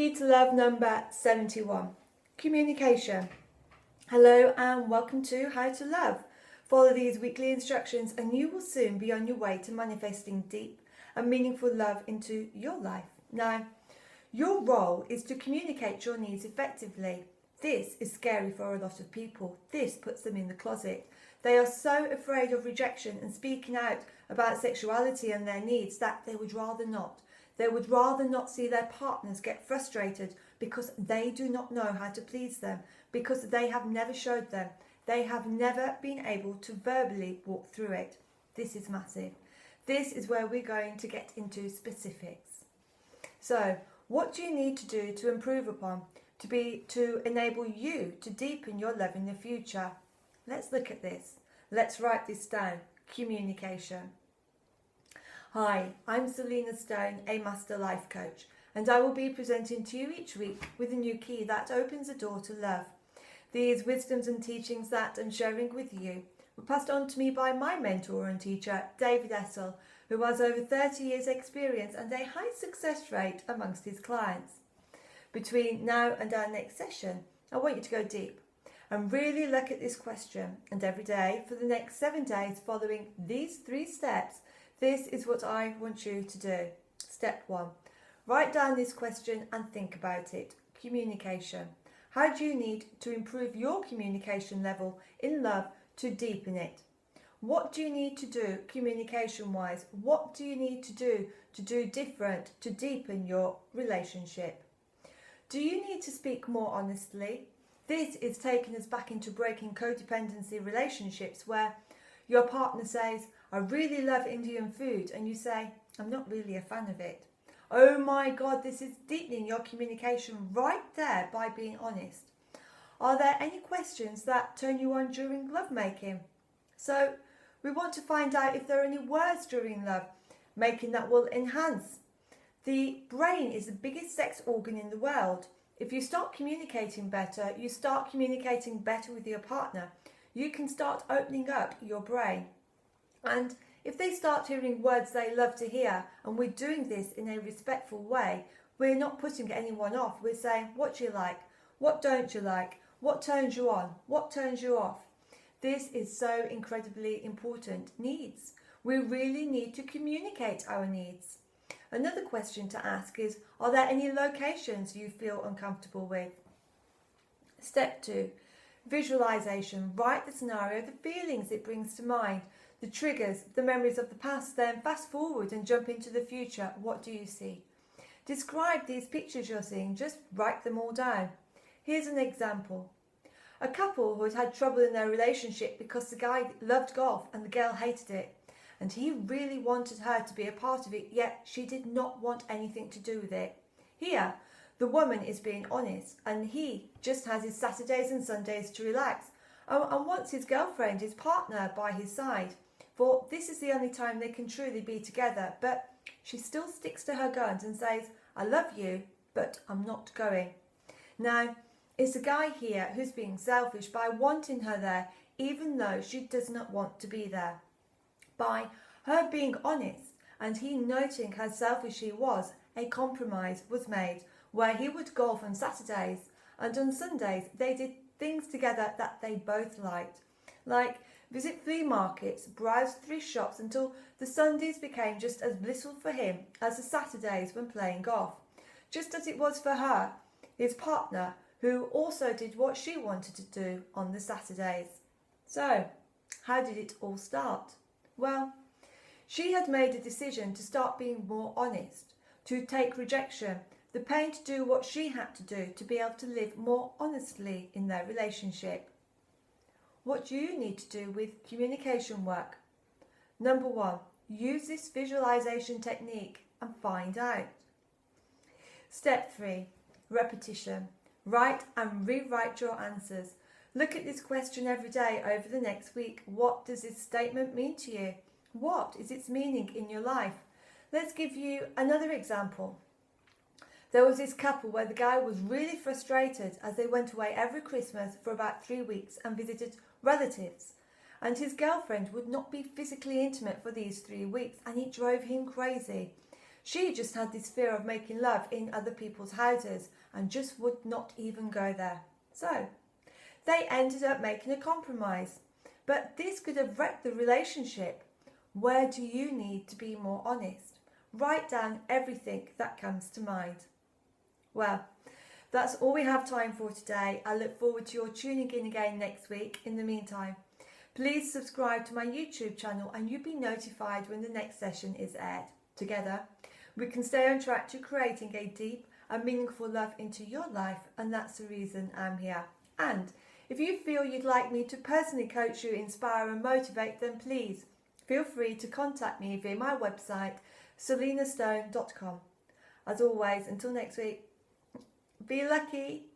Key to Love number 71. Communication. Hello and welcome to How to Love. Follow these weekly instructions and you will soon be on your way to manifesting deep and meaningful love into your life. Now, your role is to communicate your needs effectively. This is scary for a lot of people. This puts them in the closet. They are so afraid of rejection and speaking out about sexuality and their needs that they would rather not. They would rather not see their partners get frustrated because they do not know how to please them, because they have never showed them. They have never been able to verbally walk through it. This is massive. This is where we're going to get into specifics. So, what do you need to do to improve upon, to enable you to deepen your love in the future? Let's look at this. Let's write this down. Communication. Hi, I'm Selina Stone, a Master Life Coach, and I will be presenting to you each week with a new key that opens a door to love. These wisdoms and teachings that I'm sharing with you were passed on to me by my mentor and teacher, David Essel, who has over 30 years experience and a high success rate amongst his clients. Between now and our next session, I want you to go deep and really look at this question, and every day for the next 7 days following these 3 steps, this is what I want you to do. Step 1. Write down this question and think about it. Communication. How do you need to improve your communication level in love to deepen it? What do you need to do communication-wise? What do you need to do different to deepen your relationship? Do you need to speak more honestly? This is taking us back into breaking codependency relationships where your partner says, I really love Indian food, and you say, I'm not really a fan of it. Oh my God, this is deepening your communication right there by being honest. Are there any questions that turn you on during lovemaking? So we want to find out if there are any words during love making that will enhance. The brain is the biggest sex organ in the world. If you start communicating better, you start communicating better with your partner, you can start opening up your brain. And if they start hearing words they love to hear, and we're doing this in a respectful way, we're not putting anyone off. We're saying, what do you like? What don't you like? What turns you on? What turns you off? This is so incredibly important. Needs. We really need to communicate our needs. Another question to ask is, are there any locations you feel uncomfortable with? Step 2. Visualization. Write the scenario, the feelings it brings to mind, the triggers, the memories of the past, then fast forward and jump into the future. What do you see? Describe these pictures you're seeing, just write them all down. Here's an example. A couple who had had trouble in their relationship because the guy loved golf and the girl hated it. And he really wanted her to be a part of it, yet she did not want anything to do with it. Here, the woman is being honest, and he just has his Saturdays and Sundays to relax and wants his girlfriend, his partner, by his side. For this is the only time they can truly be together, but she still sticks to her guns and says, I love you, but I'm not going. Now, it's a guy here who's being selfish by wanting her there, even though she does not want to be there. By her being honest and he noting how selfish she was, a compromise was made where he would golf on Saturdays, and on Sundays they did things together that they both liked, like visit flea markets, browse thrift shops until the Sundays became just as blissful for him as the Saturdays when playing golf, just as it was for her, his partner, who also did what she wanted to do on the Saturdays. So, how did it all start? Well, she had made a decision to start being more honest, to take rejection, the pain to do what she had to do to be able to live more honestly in their relationship. What do you need to do with communication work? Number 1, use this visualization technique and find out. Step 3, repetition. Write and rewrite your answers. Look at this question every day over the next week. What does this statement mean to you? What is its meaning in your life? Let's give you another example. There was this couple where the guy was really frustrated as they went away every Christmas for about 3 weeks and visited relatives. And his girlfriend would not be physically intimate for these 3 weeks, and it drove him crazy. She just had this fear of making love in other people's houses and just would not even go there. So they ended up making a compromise. But this could have wrecked the relationship. Where do you need to be more honest? Write down everything that comes to mind. Well, that's all we have time for today. I look forward to your tuning in again next week. In the meantime, please subscribe to my YouTube channel and you'll be notified when the next session is aired. Together, we can stay on track to creating a deep and meaningful love into your life, and that's the reason I'm here. And if you feel you'd like me to personally coach you, inspire and motivate, then please feel free to contact me via my website, selinastone.com. As always, until next week, be lucky.